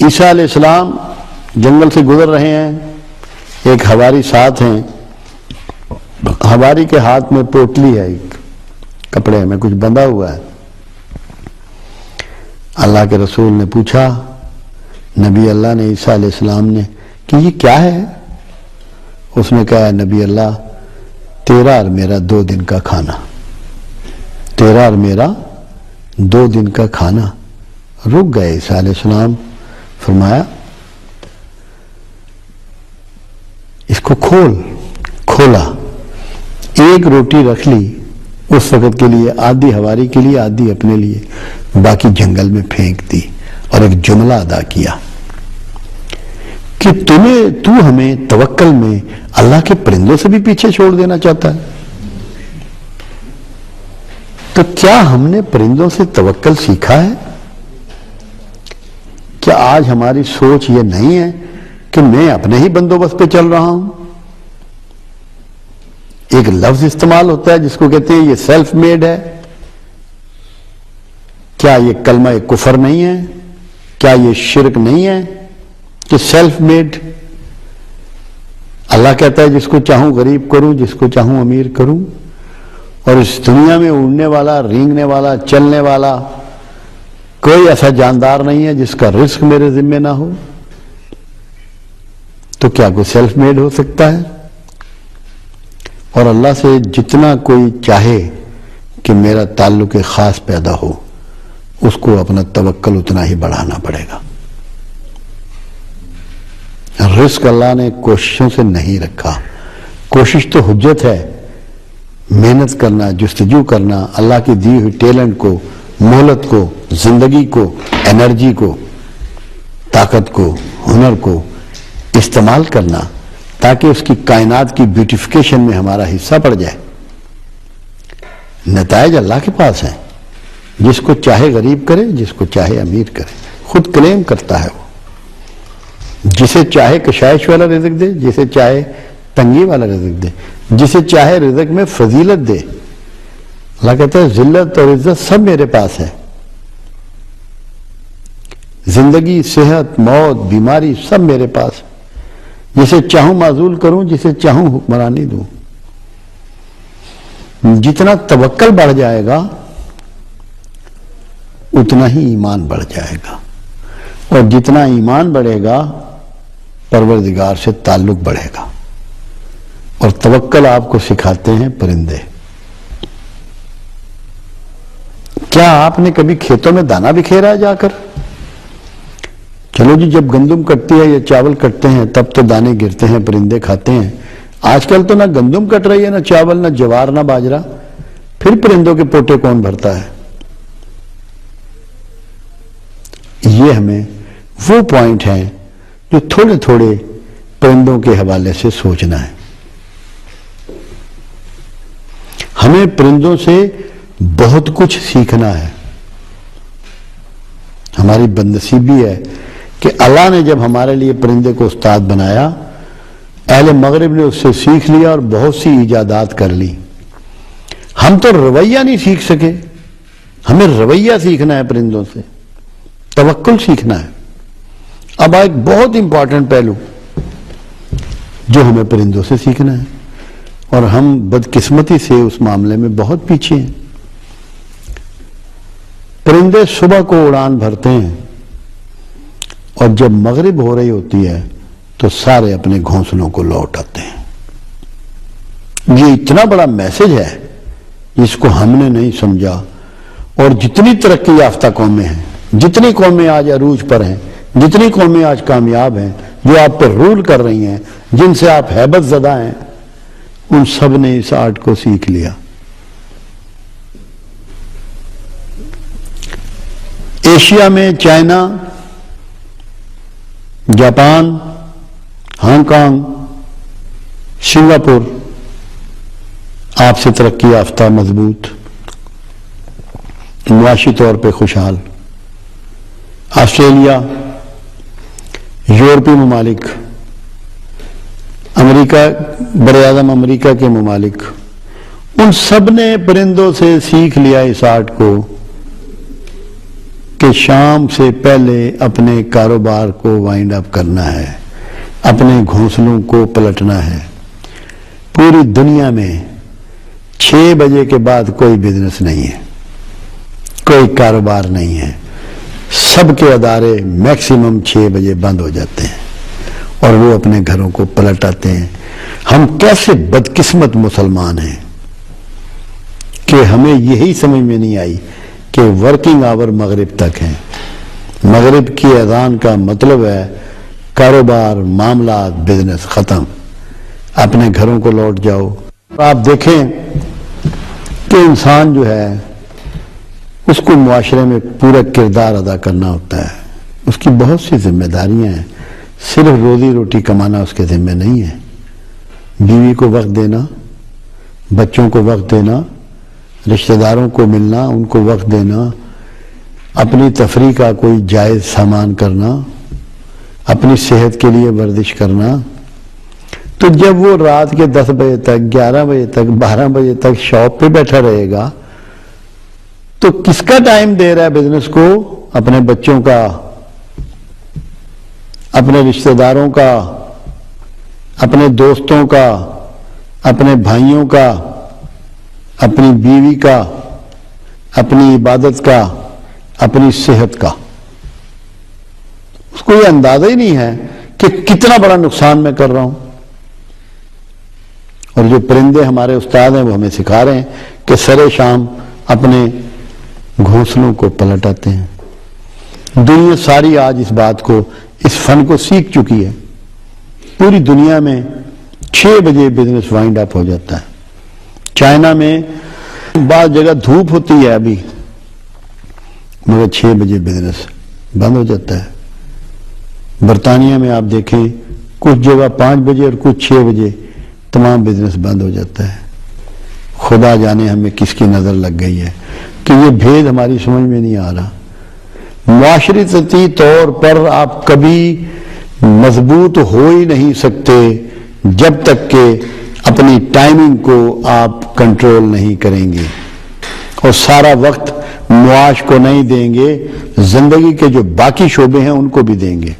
عیسیٰ علیہ السلام جنگل سے گزر رہے ہیں، ایک ہواری ساتھ ہیں، ہواری کے ہاتھ میں پوٹلی ہے، ایک کپڑے میں کچھ بندھا ہوا ہے۔ اللہ کے رسول نے پوچھا، نبی اللہ نے عیسیٰ علیہ السلام نے، کہ یہ کیا ہے؟ اس نے کہا، نبی اللہ تیرا اور میرا 2 دن کا کھانا، تیرا اور میرا 2 دن کا کھانا۔ رک گئے عیسیٰ علیہ السلام، فرمایا اس کو کھولا، ایک روٹی رکھ لی اس وقت کے لیے، آدھی ہواری کے لیے آدھی اپنے لیے، باقی جنگل میں پھینک دی، اور ایک جملہ ادا کیا کہ تو ہمیں توکل میں اللہ کے پرندوں سے بھی پیچھے چھوڑ دینا چاہتا ہے۔ تو کیا ہم نے پرندوں سے توکل سیکھا ہے؟ کیا آج ہماری سوچ یہ نہیں ہے کہ میں اپنے ہی بندوبست پہ چل رہا ہوں؟ ایک لفظ استعمال ہوتا ہے جس کو کہتے ہیں یہ سیلف میڈ ہے۔ کیا یہ کلمہ کفر نہیں ہے؟ کیا یہ شرک نہیں ہے کہ سیلف میڈ؟ اللہ کہتا ہے جس کو چاہوں غریب کروں، جس کو چاہوں امیر کروں، اور اس دنیا میں اڑنے والا، رینگنے والا، چلنے والا کوئی ایسا جاندار نہیں ہے جس کا رزق میرے ذمہ نہ ہو۔ تو کیا کوئی سیلف میڈ ہو سکتا ہے؟ اور اللہ سے جتنا کوئی چاہے کہ میرا تعلق خاص پیدا ہو، اس کو اپنا توکل اتنا ہی بڑھانا پڑے گا۔ رزق اللہ نے کوششوں سے نہیں رکھا، کوشش تو حجت ہے، محنت کرنا، جستجو کرنا، اللہ کی دی ہوئی ٹیلنٹ کو، مہلت کو، زندگی کو، انرجی کو، طاقت کو، ہنر کو استعمال کرنا تاکہ اس کی کائنات کی بیوٹیفیکیشن میں ہمارا حصہ پڑ جائے۔ نتائج اللہ کے پاس ہیں، جس کو چاہے غریب کرے، جس کو چاہے امیر کرے، خود کلیم کرتا ہے وہ، جسے چاہے کشائش والا رزق دے، جسے چاہے تنگی والا رزق دے، جسے چاہے رزق میں فضیلت دے۔ اللہ کہتا ہے ذلت اور عزت سب میرے پاس ہے، زندگی، صحت، موت، بیماری سب میرے پاس ہے، جسے چاہوں معزول کروں، جسے چاہوں حکمرانی دوں۔ جتنا توکل بڑھ جائے گا اتنا ہی ایمان بڑھ جائے گا، اور جتنا ایمان بڑھے گا پروردگار سے تعلق بڑھے گا۔ اور توکل آپ کو سکھاتے ہیں پرندے۔ کیا آپ نے کبھی کھیتوں میں دانا بکھیرا ہے جا کر؟ چلو جی، جب گندم کٹتی ہے یا چاول کٹتے ہیں تب تو دانے گرتے ہیں، پرندے کھاتے ہیں۔ آج کل تو نہ گندم کٹ رہی ہے، نہ چاول، نہ جوار، نہ باجرہ، پھر پرندوں کے پوٹے کون بھرتا ہے؟ یہ ہمیں وہ پوائنٹ ہیں جو تھوڑے تھوڑے پرندوں کے حوالے سے سوچنا ہے۔ ہمیں پرندوں سے بہت کچھ سیکھنا ہے۔ ہماری بدنصیبی ہے کہ اللہ نے جب ہمارے لیے پرندے کو استاد بنایا، اہل مغرب نے اس سے سیکھ لیا اور بہت سی ایجادات کر لی۔ ہم تو رویہ نہیں سیکھ سکے، ہمیں رویہ سیکھنا ہے پرندوں سے، توکل سیکھنا ہے۔ اب ایک بہت امپورٹنٹ پہلو جو ہمیں پرندوں سے سیکھنا ہے، اور ہم بدقسمتی سے اس معاملے میں بہت پیچھے ہیں۔ پرندے صبح کو اڑان بھرتے ہیں، اور جب مغرب ہو رہی ہوتی ہے تو سارے اپنے گھونسلوں کو لوٹ آتے ہیں۔ یہ اتنا بڑا میسج ہے جس کو ہم نے نہیں سمجھا، اور جتنی ترقی یافتہ قومیں ہیں، جتنی قومیں آج عروج پر ہیں، جتنی قومیں آج کامیاب ہیں، جو آپ پر رول کر رہی ہیں، جن سے آپ ہیبت زدہ ہیں، ان سب نے اس آرٹ کو سیکھ لیا۔ ایشیا میں China, Japan, Hong Kong, Singapore آپ سے ترقی یافتہ، مضبوط، معاشی طور پہ خوشحال۔ آسٹریلیا، یورپی ممالک، امریکہ، براعظم امریکہ کے ممالک، ان سب نے پرندوں سے سیکھ لیا اس آرٹ کو کہ شام سے پہلے اپنے کاروبار کو وائنڈ اپ کرنا ہے، اپنے گھونسلوں کو پلٹنا ہے۔ پوری دنیا میں 6 بجے کے بعد کوئی بزنس نہیں ہے، کوئی کاروبار نہیں ہے، سب کے ادارے میکسیمم 6 بجے بند ہو جاتے ہیں اور وہ اپنے گھروں کو پلٹ آتے ہیں۔ ہم کیسے بدقسمت مسلمان ہیں کہ ہمیں یہی سمجھ میں نہیں آئی کہ ورکنگ آور مغرب تک ہیں۔ مغرب کی اذان کا مطلب ہے کاروبار، معاملات، بزنس ختم، اپنے گھروں کو لوٹ جاؤ۔ آپ دیکھیں کہ انسان جو ہے اس کو معاشرے میں پورا کردار ادا کرنا ہوتا ہے، اس کی بہت سی ذمہ داریاں ہیں، صرف روزی روٹی کمانا اس کے ذمہ نہیں ہے۔ بیوی کو وقت دینا، بچوں کو وقت دینا، رشتہ داروں کو ملنا، ان کو وقت دینا، اپنی تفریح کا کوئی جائز سامان کرنا، اپنی صحت کے لیے ورزش کرنا۔ تو جب وہ رات کے 10 بجے تک، 11 بجے تک، 12 بجے تک شاپ پہ بیٹھا رہے گا تو کس کا ٹائم دے رہا ہے بزنس کو؟ اپنے بچوں کا، اپنے رشتہ داروں کا، اپنے دوستوں کا، اپنے بھائیوں کا، اپنی بیوی کا، اپنی عبادت کا، اپنی صحت کا۔ اس کو یہ اندازہ ہی نہیں ہے کہ کتنا بڑا نقصان میں کر رہا ہوں۔ اور جو پرندے ہمارے استاد ہیں وہ ہمیں سکھا رہے ہیں کہ سرے شام اپنے گھونسلوں کو پلٹ آتے ہیں۔ دنیا ساری آج اس بات کو، اس فن کو سیکھ چکی ہے۔ پوری دنیا میں 6 بجے بزنس وائنڈ اپ ہو جاتا ہے۔ چائنا میں بعض جگہ دھوپ ہوتی ہے ابھی، مگر 6 بجے بزنس بند ہو جاتا ہے۔ برطانیہ میں آپ دیکھیں کچھ جگہ 5 بجے اور کچھ 6 بجے تمام بزنس بند ہو جاتا ہے۔ خدا جانے ہمیں کس کی نظر لگ گئی ہے کہ یہ بھید ہماری سمجھ میں نہیں آ رہا۔ معاشرتی طور پر آپ کبھی مضبوط ہو ہی نہیں سکتے جب تک کہ اپنی ٹائمنگ کو آپ کنٹرول نہیں کریں گے اور سارا وقت معاش کو نہیں دیں گے، زندگی کے جو باقی شعبے ہیں ان کو بھی دیں گے۔